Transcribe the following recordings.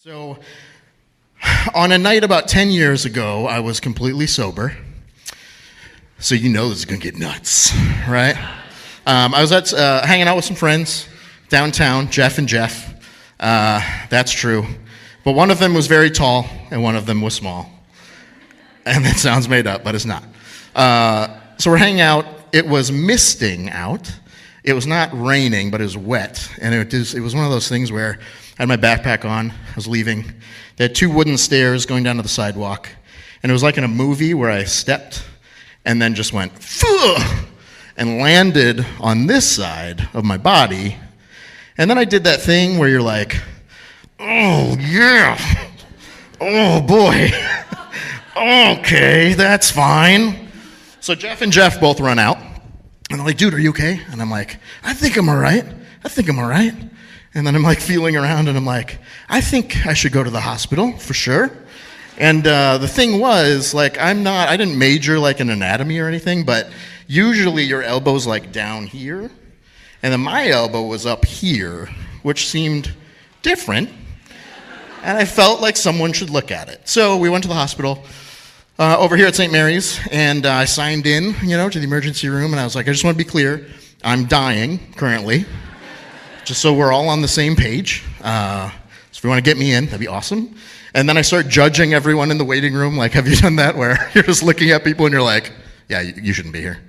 So, on a night about 10 years ago, I was completely sober. So you know this is going to get nuts, right? I was hanging out with some friends downtown, Jeff and Jeff. That's true. But one of them was very tall, and one of them was small. And that sounds made up, but it's not. So we're hanging out. It was misting out. It was not raining, but it was wet. And it was one of those things where I had my backpack on. I was leaving. They had two wooden stairs going down to the sidewalk. And it was like in a movie where I stepped and then just went, "Phew," and landed on this side of my body. And then I did that thing where you're like, "Oh, yeah. Oh, boy. Okay, that's fine." So Jeff and Jeff both run out. And they're like, "Dude, are you okay?" And I'm like, I think I'm all right. And then I'm like feeling around and I'm like, I think I should go to the hospital for sure. And the thing was, like, I didn't major like in anatomy or anything, but usually your elbow's like down here. And then my elbow was up here, which seemed different. And I felt like someone should look at it. So we went to the hospital over here at St. Mary's, and I signed in, to the emergency room, and I was like, I just want to be clear, I'm dying currently, just so we're all on the same page. So if you want to get me in, that'd be awesome. And then I start judging everyone in the waiting room, like, have you done that, where you're just looking at people and you're like, yeah, you shouldn't be here.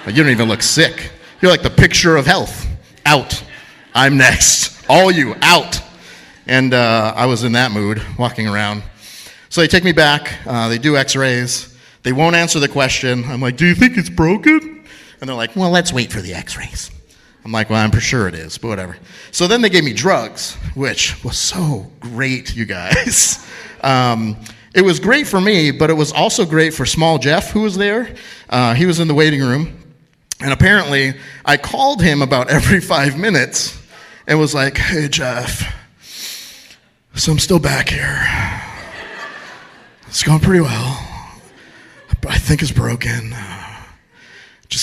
Like, you don't even look sick. You're like the picture of health. Out. I'm next. All you, out. And I was in that mood, walking around. So they take me back, they do x-rays, they won't answer the question. I'm like, "Do you think it's broken?" And they're like, "Well, let's wait for the x-rays." I'm like, "Well, I'm for sure it is, but whatever." So then they gave me drugs, which was so great, you guys. It was great for me, but it was also great for small Jeff, who was there. He was in the waiting room, and apparently I called him about every 5 minutes and was like, "Hey, Jeff, so I'm still back here. It's going pretty well. I think it's broken.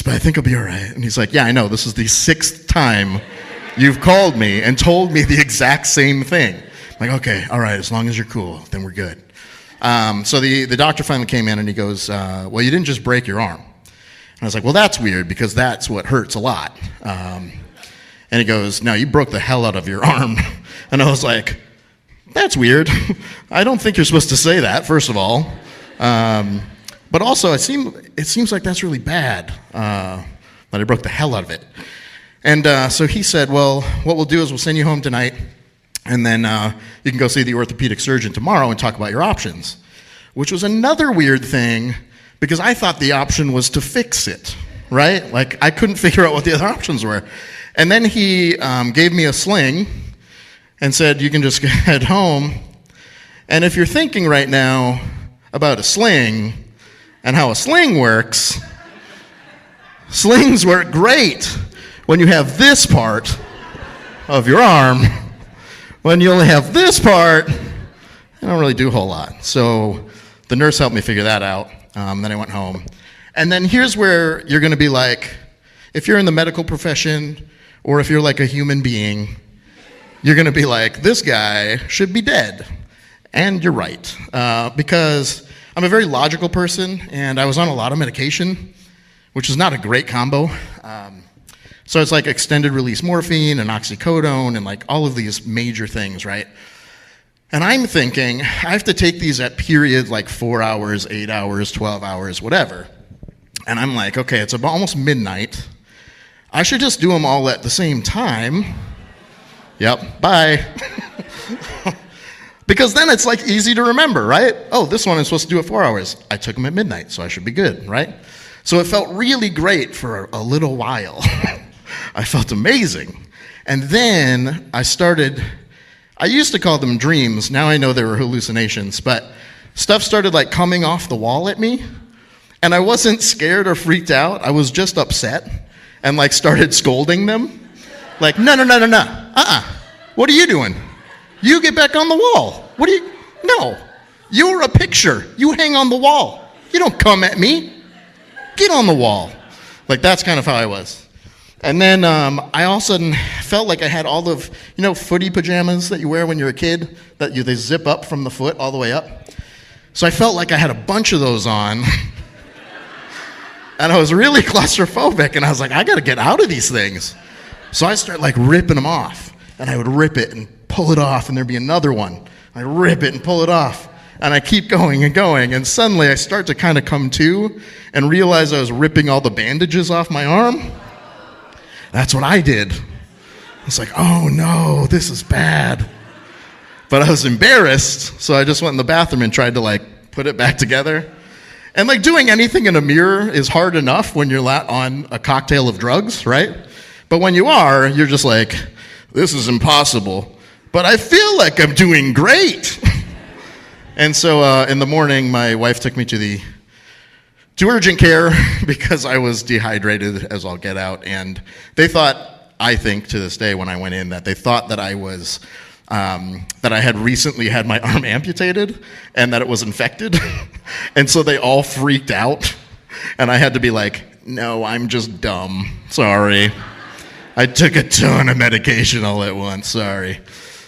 But I think I'll be all right." And he's like, "Yeah, I know. This is the 6th time you've called me and told me the exact same thing." I'm like, "Okay, all right. As long as you're cool, then we're good." So the doctor finally came in and he goes, "Well, you didn't just break your arm." And I was like, "Well, that's weird because that's what hurts a lot." And he goes, "No, you broke the hell out of your arm." And I was like, "That's weird. I don't think you're supposed to say that, first of all. But also, it seems like that's really bad, that I broke the hell out of it." And so he said, "Well, what we'll do is we'll send you home tonight, and then you can go see the orthopedic surgeon tomorrow and talk about your options." Which was another weird thing, because I thought the option was to fix it, right? Like, I couldn't figure out what the other options were. And then he gave me a sling and said, "You can just head home." And if you're thinking right now about a sling and how a sling works, slings work great when you have this part of your arm. When you only have this part, they don't really do a whole lot. So the nurse helped me figure that out. Then I went home. And then here's where you're going to be like, if you're in the medical profession or if you're like a human being, you're going to be like, this guy should be dead. And you're right. Because I'm a very logical person, and I was on a lot of medication, which is not a great combo. So it's like extended release morphine and oxycodone and like all of these major things, right? And I'm thinking, I have to take these at periods like 4 hours, 8 hours, 12 hours, whatever. And I'm like, okay, it's about almost midnight. I should just do them all at the same time. Yep, bye. Because then it's like easy to remember, right? Oh, this one is supposed to do it 4 hours. I took them at midnight, so I should be good, right? So it felt really great for a little while. I felt amazing. And then I used to call them dreams. Now I know they were hallucinations, but stuff started like coming off the wall at me. And I wasn't scared or freaked out. I was just upset and like started scolding them. Like, no. What are you doing? You get back on the wall. No. You're a picture. You hang on the wall. You don't come at me. Get on the wall. Like, that's kind of how I was. And then I all of a sudden felt like I had all of, footy pajamas that you wear when you're a kid, they zip up from the foot all the way up. So I felt like I had a bunch of those on. And I was really claustrophobic, and I was like, I got to get out of these things. So I started like ripping them off, and I would rip it and pull it off, and there'd be another one. I rip it and pull it off, and I keep going and going, and suddenly I start to kind of come to and realize I was ripping all the bandages off my arm. That's what I did. I was like, oh no, this is bad. But I was embarrassed, so I just went in the bathroom and tried to like put it back together. And like doing anything in a mirror is hard enough when you're on a cocktail of drugs, right? But when you are, you're just like, this is impossible. But I feel like I'm doing great. And so in the morning, my wife took me to urgent care because I was dehydrated as all get out. And they thought, I think to this day when I went in, that they thought that I was, that I had recently had my arm amputated and that it was infected. And so they all freaked out. And I had to be like, no, I'm just dumb. Sorry. I took a ton of medication all at once. Sorry.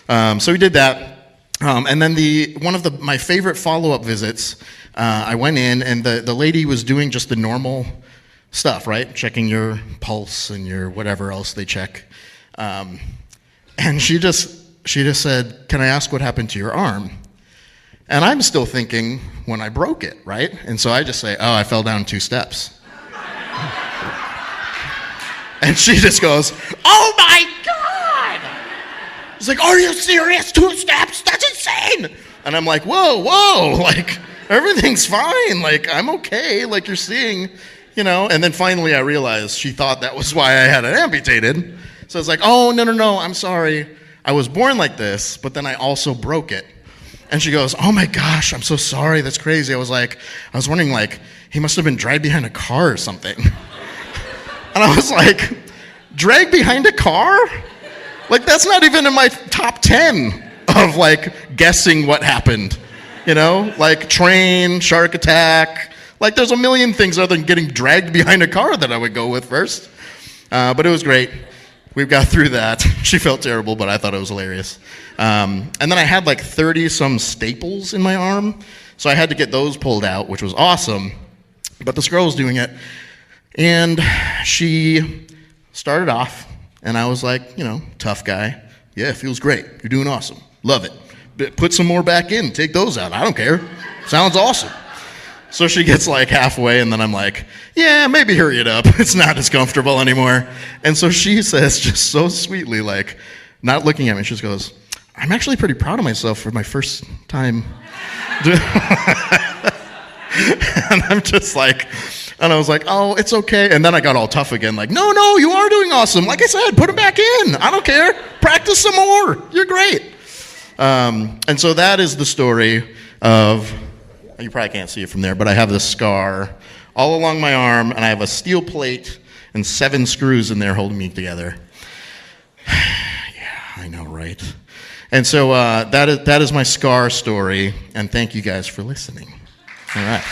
So we did that. And then one of my favorite follow-up visits, I went in and the lady was doing just the normal stuff, right? Checking your pulse and your whatever else they check. And she just said, can I ask what happened to your arm? And I'm still thinking when I broke it, right? And so I just say, oh, I fell down 2 steps. And she just goes, oh my God! She's like, are you serious? 2 steps? That's insane! And I'm like, whoa, like, everything's fine. Like, I'm okay. Like, you're seeing, And then finally I realized she thought that was why I had it amputated. So I was like, oh, no, I'm sorry. I was born like this, but then I also broke it. And she goes, oh my gosh, I'm so sorry. That's crazy. I was wondering, like, he must have been dragged behind a car or something. And I was like, dragged behind a car? Like, that's not even in my top 10 of, like, guessing what happened. Like train, shark attack. Like, there's a million things other than getting dragged behind a car that I would go with first. But it was great. We got through that. She felt terrible, but I thought it was hilarious. And then I had like 30-some staples in my arm, so I had to get those pulled out, which was awesome. But this girl was doing it, and she started off, and I was like, tough guy. Yeah, it feels great. You're doing awesome. Love it. Put some more back in. Take those out. I don't care. Sounds awesome. So she gets like halfway, and then I'm like, yeah, maybe hurry it up. It's not as comfortable anymore. And so she says, just so sweetly, like, not looking at me, she just goes, I'm actually pretty proud of myself for my first time. And I'm just like, and I was like, oh, it's okay. And then I got all tough again, like, no, you are doing awesome. Like I said, put them back in. I don't care. Practice some more. You're great. And so that is the story of... You probably can't see it from there, but I have this scar all along my arm, and I have a steel plate and 7 screws in there holding me together. Yeah, I know, right? And so that is my scar story, and thank you guys for listening. All right.